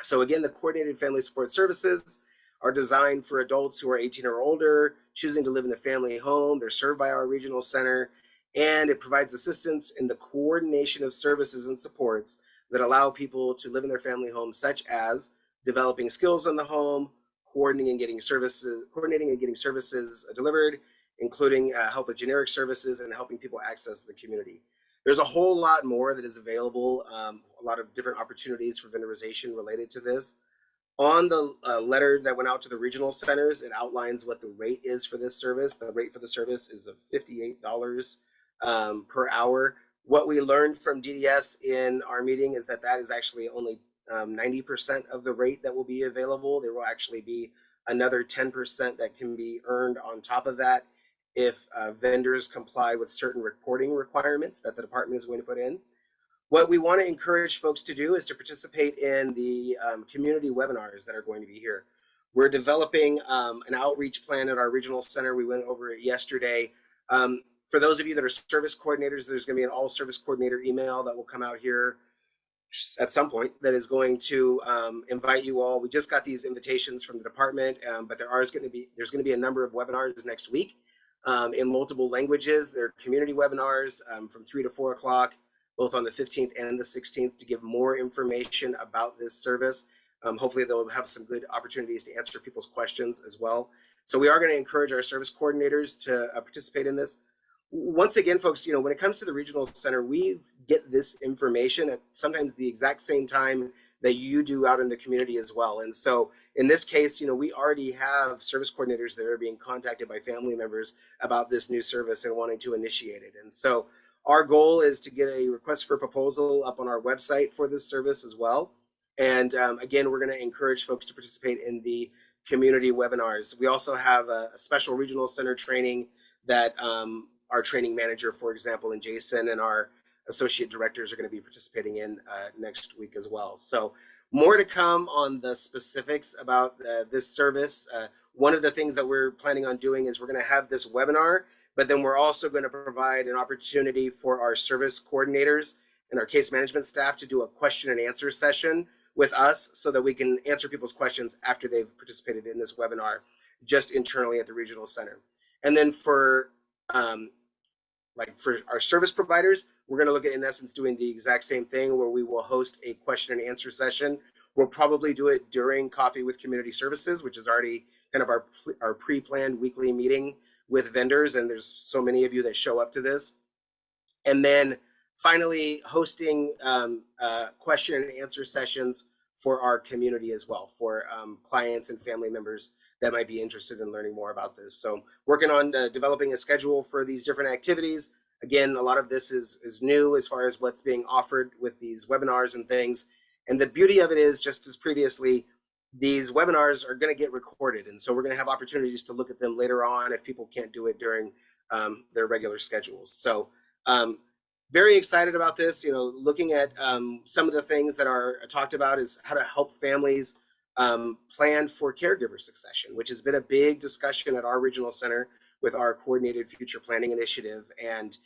So again, the coordinated family support services are designed for adults who are 18 or older, choosing to live in the family home. They're served by our regional center, and it provides assistance in the coordination of services and supports that allow people to live in their family home, such as developing skills in the home, coordinating and getting services delivered, including help with generic services and helping people access the community. There's a whole lot more that is available, a lot of different opportunities for vendorization related to this. On the letter that went out to the regional centers, it outlines what the rate is for this service. The rate for the service is of $58 per hour. What we learned from DDS in our meeting is that that is actually only 90% of the rate that will be available. There will actually be another 10% that can be earned on top of that if vendors comply with certain reporting requirements that the department is going to put in. What we want to encourage folks to do is to participate in the community webinars that are going to be here. We're developing an outreach plan at our regional center. We went over it yesterday. For those of you that are service coordinators, there's going to be an all service coordinator email that will come out here at some point that is going to invite you all. We just got these invitations from the department, but there's going to be a number of webinars next week in multiple languages. They're community webinars from 3 to 4 o'clock, both on the 15th and the 16th, to give more information about this service. Hopefully they'll have some good opportunities to answer people's questions as well. So we are going to encourage our service coordinators to participate in this. Once again, folks, when it comes to the regional center, we get this information at sometimes the exact same time that you do out in the community as well. And so in this case, we already have service coordinators that are being contacted by family members about this new service and wanting to initiate it. And so our goal is to get a request for proposal up on our website for this service as well. And again, we're going to encourage folks to participate in the community webinars. We also have a special regional center training that our training manager, for example, and Jason and our associate directors are going to be participating in next week as well. So more to come on the specifics about this service. One of the things that we're planning on doing is we're going to have this webinar, but then we're also going to provide an opportunity for our service coordinators and our case management staff to do a question and answer session with us so that we can answer people's questions after they've participated in this webinar just internally at the regional center. And then for our service providers, we're going to look at, in essence, doing the exact same thing where we will host a question and answer session. We'll probably do it during Coffee with Community Services, which is already kind of our pre-planned weekly meeting with vendors. And there's so many of you that show up to this. And then finally, hosting question and answer sessions for our community as well, for clients and family members that might be interested in learning more about this. So working on developing a schedule for these different activities. Again, a lot of this is new as far as what's being offered with these webinars and things. And the beauty of it is, just as previously, these webinars are going to get recorded. And so we're going to have opportunities to look at them later on if people can't do it during their regular schedules. So very excited about this. You know, looking at some of the things that are talked about is how to help families plan for caregiver succession, which has been a big discussion at our regional center with our coordinated future planning initiative. And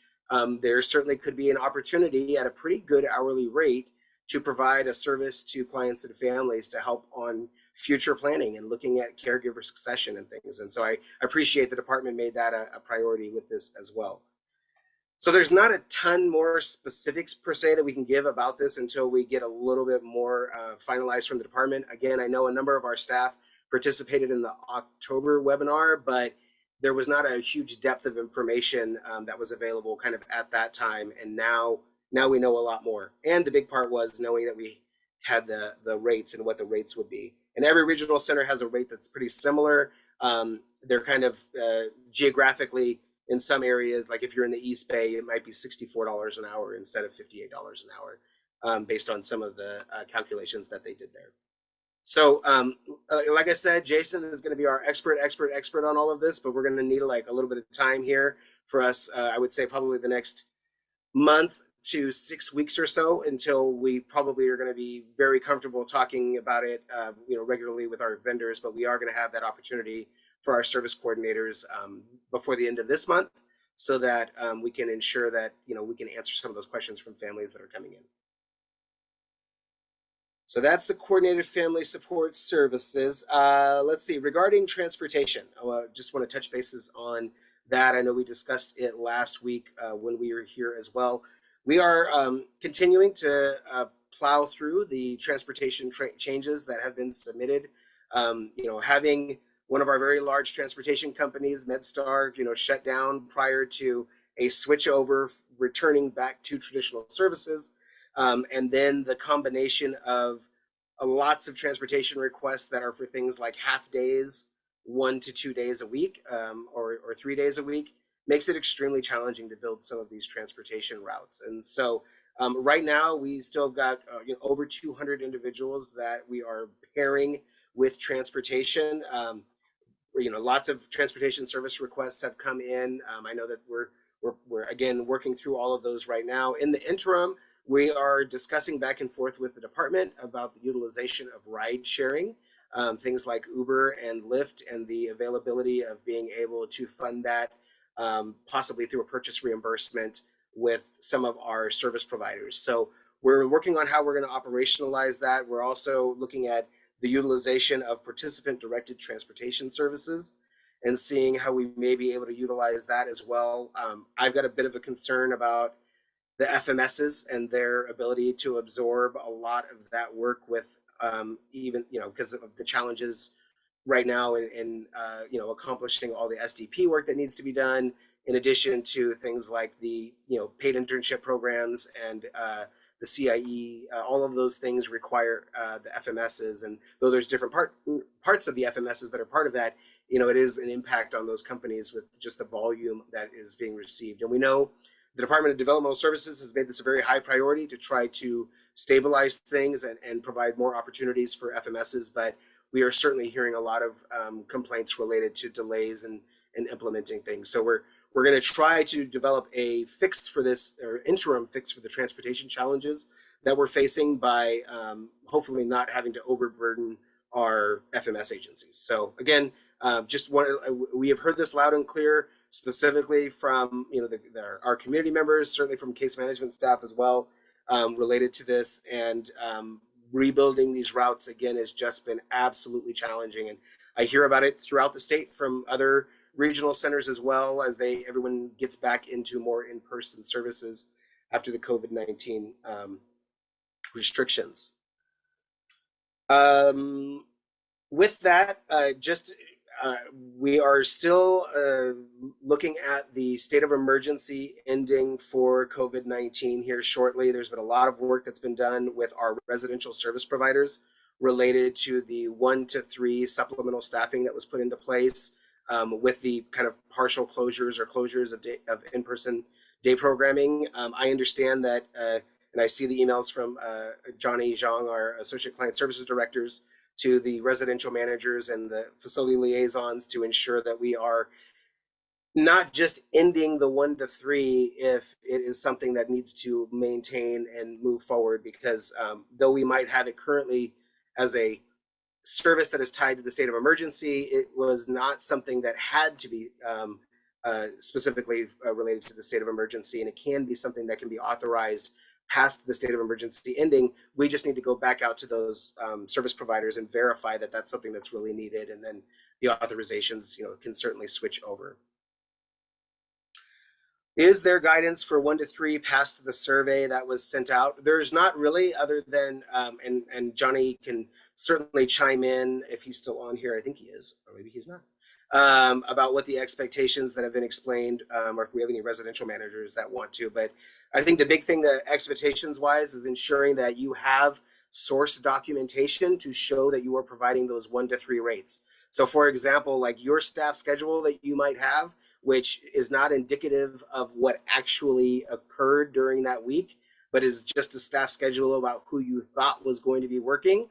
there certainly could be an opportunity at a pretty good hourly rate to provide a service to clients and families to help on future planning and looking at caregiver succession and things. And so I appreciate the department made that a priority with this as well. So there's not a ton more specifics per se that we can give about this until we get a little bit more finalized from the department. Again, I know a number of our staff participated in the October webinar, but there was not a huge depth of information that was available kind of at that time. And now we know a lot more. And the big part was knowing that we had the rates and what the rates would be. And every regional center has a rate that's pretty similar. They're kind of geographically in some areas, like if you're in the East Bay, it might be $64 an hour instead of $58 an hour, based on some of the calculations that they did there. So like I said, Jason is going to be our expert on all of this, but we're going to need like a little bit of time here for us. I would say probably the next month to 6 weeks or so until we probably are going to be very comfortable talking about it, regularly with our vendors. But we are going to have that opportunity for our service coordinators before the end of this month, so that we can ensure that we can answer some of those questions from families that are coming in. So that's the coordinated family support services. Let's see, regarding transportation, I just want to touch bases on that. I know we discussed it last week when we were here as well. We are continuing to plow through the transportation changes that have been submitted. Having one of our very large transportation companies, MedStar, shut down prior to a switchover, returning back to traditional services. And then the combination of lots of transportation requests that are for things like half days, 1 to 2 days a week, or 3 days a week, makes it extremely challenging to build some of these transportation routes. And so right now we still have got over 200 individuals that we are pairing with transportation. Lots of transportation service requests have come in. I know that we're again working through all of those right now. In the interim, we are discussing back and forth with the department about the utilization of ride sharing, things like Uber and Lyft, and the availability of being able to fund that possibly through a purchase reimbursement with some of our service providers. So we're working on how we're going to operationalize that. We're also looking at the utilization of participant-directed transportation services and seeing how we may be able to utilize that as well. I've got a bit of a concern about the FMSs and their ability to absorb a lot of that work with even, because of the challenges right now in accomplishing all the SDP work that needs to be done, in addition to things like the, paid internship programs and the CIE. All of those things require the FMSs, and though there's different parts of the FMSs that are part of that, it is an impact on those companies with just the volume that is being received. And we know the Department of Developmental Services has made this a very high priority to try to stabilize things and provide more opportunities for FMSs, but we are certainly hearing a lot of complaints related to delays in implementing things. So we're going to try to develop a fix for this, or interim fix for the transportation challenges that we're facing by hopefully not having to overburden our FMS agencies. So again, we have heard this loud and clear, specifically from our community members, certainly from case management staff as well, related to this. And rebuilding these routes again has just been absolutely challenging. And I hear about it throughout the state from other regional centers as well, as everyone gets back into more in-person services after the COVID-19 restrictions. With that, we are still looking at the state of emergency ending for COVID-19 here shortly. There's been a lot of work that's been done with our residential service providers related to the 1 to 3 supplemental staffing that was put into place with the kind of partial closures or closures of in-person day programming. I understand that, and I see the emails from Johnny Zhang, our Associate Client Services Directors, to the residential managers and the facility liaisons to ensure that we are not just ending the 1 to 3 if it is something that needs to maintain and move forward, because though we might have it currently as a service that is tied to the state of emergency, it was not something that had to be specifically related to the state of emergency, and it can be something that can be authorized past the state of emergency ending. We just need to go back out to those service providers and verify that that's something that's really needed, and then the authorizations, can certainly switch over. Is there guidance for 1 to 3 past the survey that was sent out? There's not really, other than, and Johnny can certainly chime in if he's still on here. I think he is, or maybe he's not, about what the expectations that have been explained, or if we have any residential managers that want to. But I think the big thing that expectations wise is ensuring that you have source documentation to show that you are providing those 1 to 3 rates. So for example, like your staff schedule that you might have, which is not indicative of what actually occurred during that week, but is just a staff schedule about who you thought was going to be working,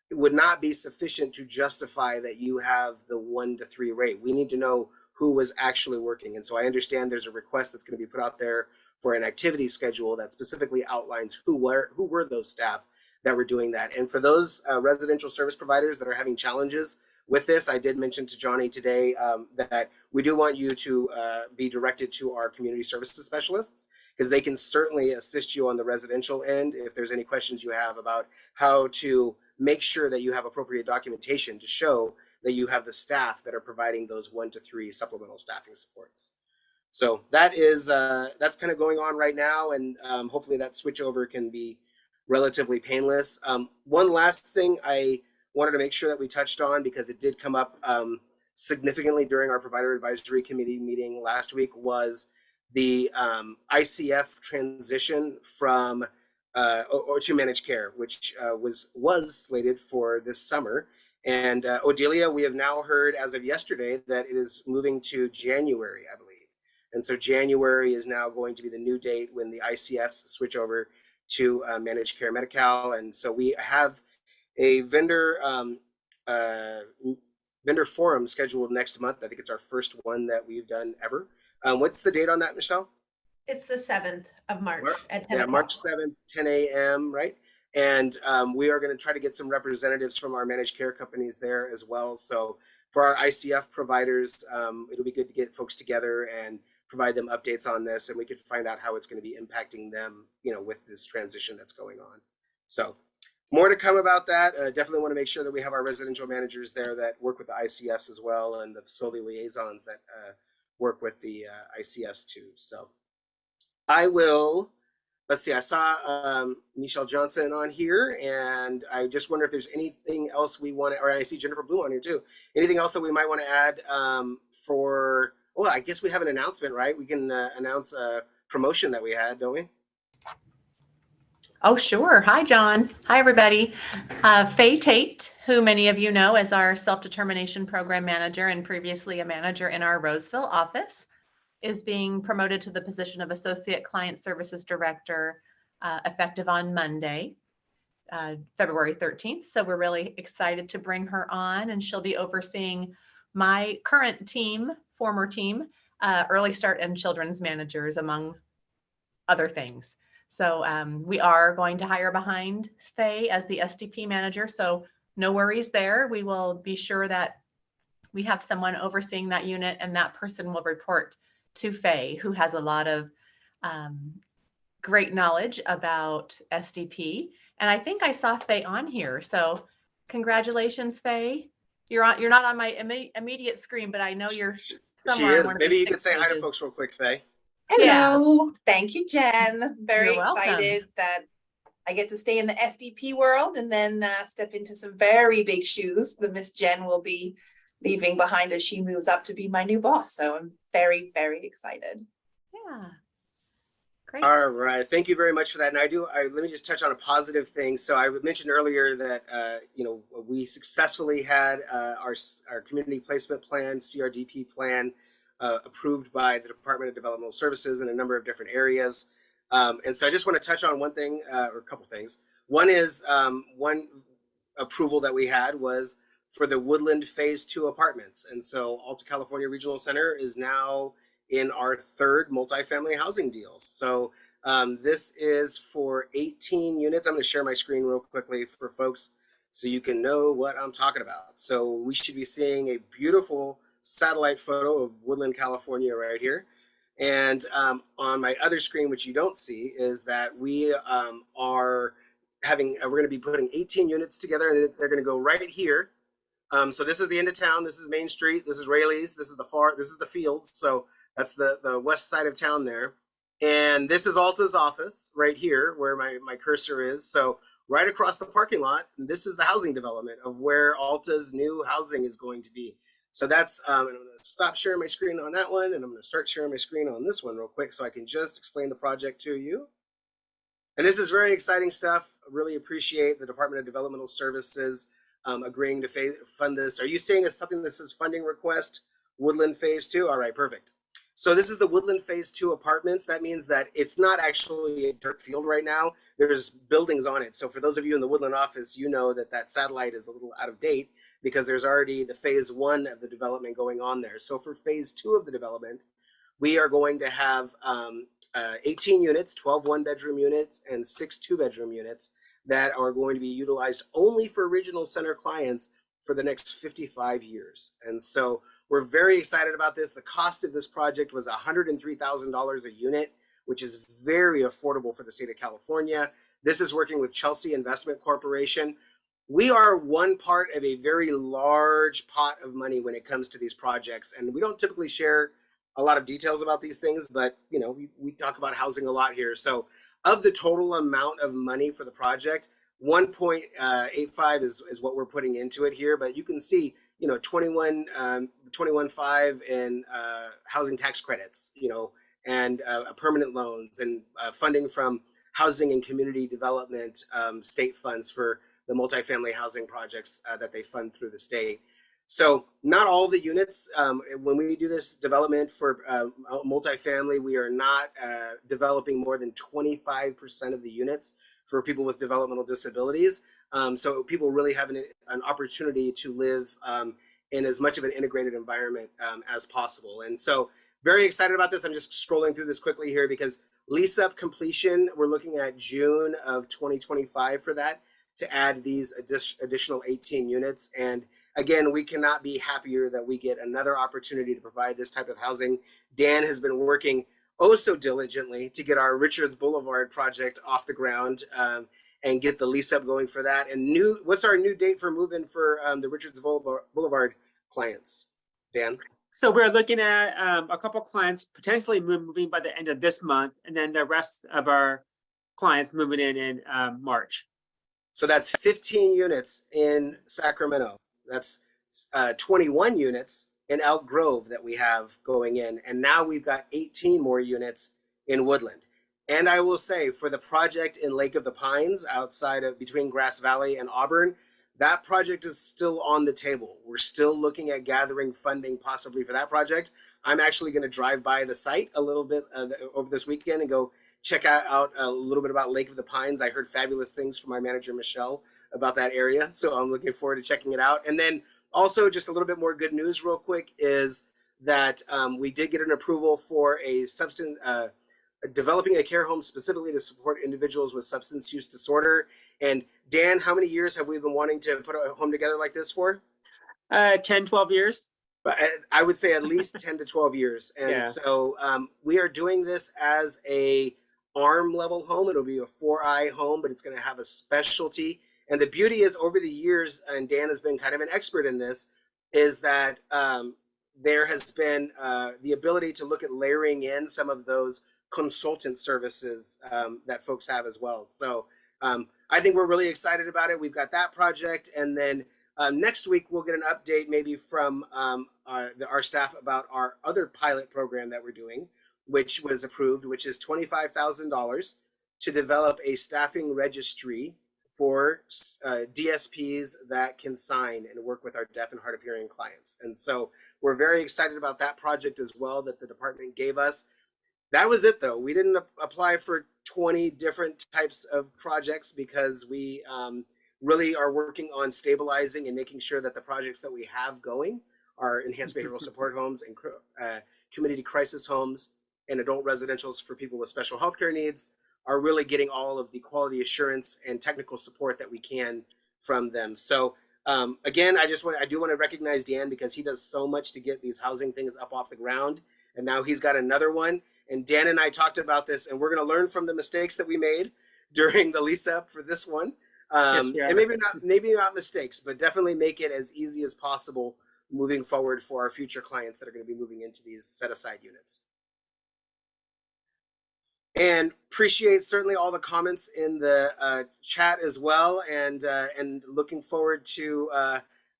it would not be sufficient to justify that you have the 1 to 3 rate. We need to know who was actually working. And so I understand there's a request that's going to be put out there for an activity schedule that specifically outlines who were those staff that were doing that. And for those residential service providers that are having challenges with this, I did mention to Johnny today that we do want you to be directed to our community services specialists, because they can certainly assist you on the residential end if there's any questions you have about how to make sure that you have appropriate documentation to show that you have the staff that are providing those 1 to 3 supplemental staffing supports. So that is that's kind of going on right now, and hopefully that switchover can be relatively painless. One last thing I wanted to make sure that we touched on, because it did come up significantly during our provider advisory committee meeting last week, was the ICF transition from or to managed care, which was slated for this summer. And Odelia, we have now heard as of yesterday that it is moving to January, I believe. And so January is now going to be the new date when the ICFs switch over to managed care Medi-Cal. And so we have a vendor forum scheduled next month. I think it's our first one that we've done ever. What's the date on that, Michelle? It's the 7th of March at 10 o'clock. March 7th, 10 a.m., right? And we are going to try to get some representatives from our managed care companies there as well. So for our ICF providers, it'll be good to get folks together and provide them updates on this, and we could find out how it's going to be impacting them, with this transition that's going on. So more to come about that. Definitely want to make sure that we have our residential managers there that work with the ICFs as well, and the facility liaisons that work with the ICFs too. So I will, let's see, I saw Michelle Johnson on here, and I just wonder if there's anything else we want to, or I see Jennifer Blue on here too. Anything else that we might want to add well, I guess we have an announcement, right? We can announce a promotion that we had, don't we? Oh, sure. Hi, John. Hi, everybody. Faye Tate, who many of you know as our self-determination program manager and previously a manager in our Roseville office, is being promoted to the position of Associate Client Services Director effective on Monday, February 13th. So we're really excited to bring her on, and she'll be overseeing my current team, former team, early start and children's managers, among other things. So we are going to hire behind Faye as the SDP manager. So no worries there. We will be sure that we have someone overseeing that unit, and that person will report to Faye, who has a lot of great knowledge about SDP. And I think I saw Faye on here. So congratulations, Faye. You're not on my immediate screen, but I know you're somewhere. She is. Maybe you could say hi to folks real quick, Faye. Hello. Thank you, Jen. Very You're welcome. excited that I get to stay in the SDP world and then step into some very big shoes that Miss Jen will be leaving behind as she moves up to be my new boss. So I'm very, very excited. Yeah. Great. All right, thank you very much for that. And let me just touch on a positive thing. So I mentioned earlier that, we successfully had our community placement plan, CRDP plan, approved by the Department of Developmental Services in a number of different areas. And so I just want to touch on one thing, or a couple things. One is one approval that we had was for the Woodland Phase 2 apartments. And so Alta California Regional Center is now in our third multifamily housing deal. So this is for 18 units. I'm going to share my screen real quickly for folks so you can know what I'm talking about. So we should be seeing a beautiful satellite photo of Woodland, California right here. And on my other screen, which you don't see, is that we are we're going to be putting 18 units together, and they're going to go right here. So this is the end of town. This is Main Street. This is Rayleigh's. This is the Fields. So that's the west side of town there. And this is Alta's office right here where my cursor is. So right across the parking lot, this is the housing development of where Alta's new housing is going to be. So that's, I'm going to stop sharing my screen on that one, and I'm going to start sharing my screen on this one real quick so I can just explain the project to you. And this is very exciting stuff. I really appreciate the Department of Developmental Services agreeing to fund this. Are you seeing something that says funding request, Woodland Phase 2? All right, perfect. So this is the Woodland Phase 2 apartments. That means that it's not actually a dirt field right now. There's buildings on it. So for those of you in the Woodland office, you know that satellite is a little out of date because there's already the Phase 1 of the development going on there. So for Phase 2 of the development, we are going to have 18 units, 12 one-bedroom units, and 6 two-bedroom units that are going to be utilized only for regional center clients for the next 55 years. And so we're very excited about this. The cost of this project was $103,000 a unit, which is very affordable for the state of California. This is working with Chelsea Investment Corporation. We are one part of a very large pot of money when it comes to these projects. And we don't typically share a lot of details about these things, but we talk about housing a lot here. So of the total amount of money for the project, 1.85 is what we're putting into it here. But you can see, 21.5 in housing tax credits, and permanent loans and funding from housing and community development state funds for the multifamily housing projects that they fund through the state. So not all the units, when we do this development for multifamily, we are not developing more than 25% of the units for people with developmental disabilities. So people really have an opportunity to live in as much of an integrated environment as possible. And so very excited about this. I'm just scrolling through this quickly here because lease up completion, we're looking at June of 2025 for that to add these additional 18 units. And again, we cannot be happier that we get another opportunity to provide this type of housing. Dan has been working so diligently to get our Richards Boulevard project off the ground and get the lease up going for that. And what's our new date for move-in for the Richards Boulevard clients, Dan? So we're looking at a couple clients potentially moving by the end of this month, and then the rest of our clients moving in March. So that's 15 units in Sacramento. That's 21 units in Elk Grove that we have going in. And now we've got 18 more units in Woodland. And I will say for the project in Lake of the Pines between Grass Valley and Auburn, that project is still on the table. We're still looking at gathering funding possibly for that project. I'm actually going to drive by the site a little bit over this weekend and go check out a little bit about Lake of the Pines. I heard fabulous things from my manager, Michelle, about that area. So I'm looking forward to checking it out. And then also just a little bit more good news real quick is that we did get an approval for developing a care home specifically to support individuals with substance use disorder. And Dan, how many years have we been wanting to put a home together like this for? 10, 12 years. But I would say at least 10 to 12 years. And Yeah. So we are doing this as a arm level home. It'll be a 4i home, but it's going to have a specialty. And the beauty is over the years, and Dan has been kind of an expert in this, is that there has been the ability to look at layering in some of those consultant services that folks have as well. So I think we're really excited about it. We've got that project. And then next week, we'll get an update maybe from our staff about our other pilot program that we're doing, which was approved, which is $25,000 to develop a staffing registry for DSPs that can sign and work with our deaf and hard of hearing clients. And so we're very excited about that project as well that the department gave us. That was it though. We didn't apply for 20 different types of projects because we really are working on stabilizing and making sure that the projects that we have going are enhanced behavioral support homes and community crisis homes and adult residentials for people with special healthcare needs are really getting all of the quality assurance and technical support that we can from them. So again, I do want to recognize Dan because he does so much to get these housing things up off the ground. And now he's got another one. And Dan and I talked about this, and we're going to learn from the mistakes that we made during the lease up for this one. Yes, we are. And maybe not mistakes, but definitely make it as easy as possible moving forward for our future clients that are going to be moving into these set aside units. And appreciate certainly all the comments in the chat as well, and looking forward to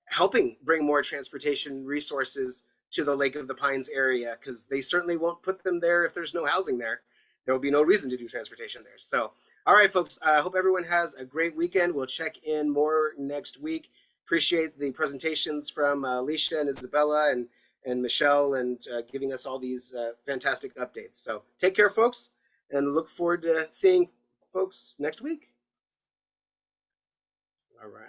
helping bring more transportation resources to the Lake of the Pines area, because they certainly won't put them there if there's no housing there. There will be no reason to do transportation there. So, all right, folks, I hope everyone has a great weekend. We'll check in more next week. Appreciate the presentations from Alicia and Isabella and Michelle and giving us all these fantastic updates. So take care, folks, and look forward to seeing folks next week. All right.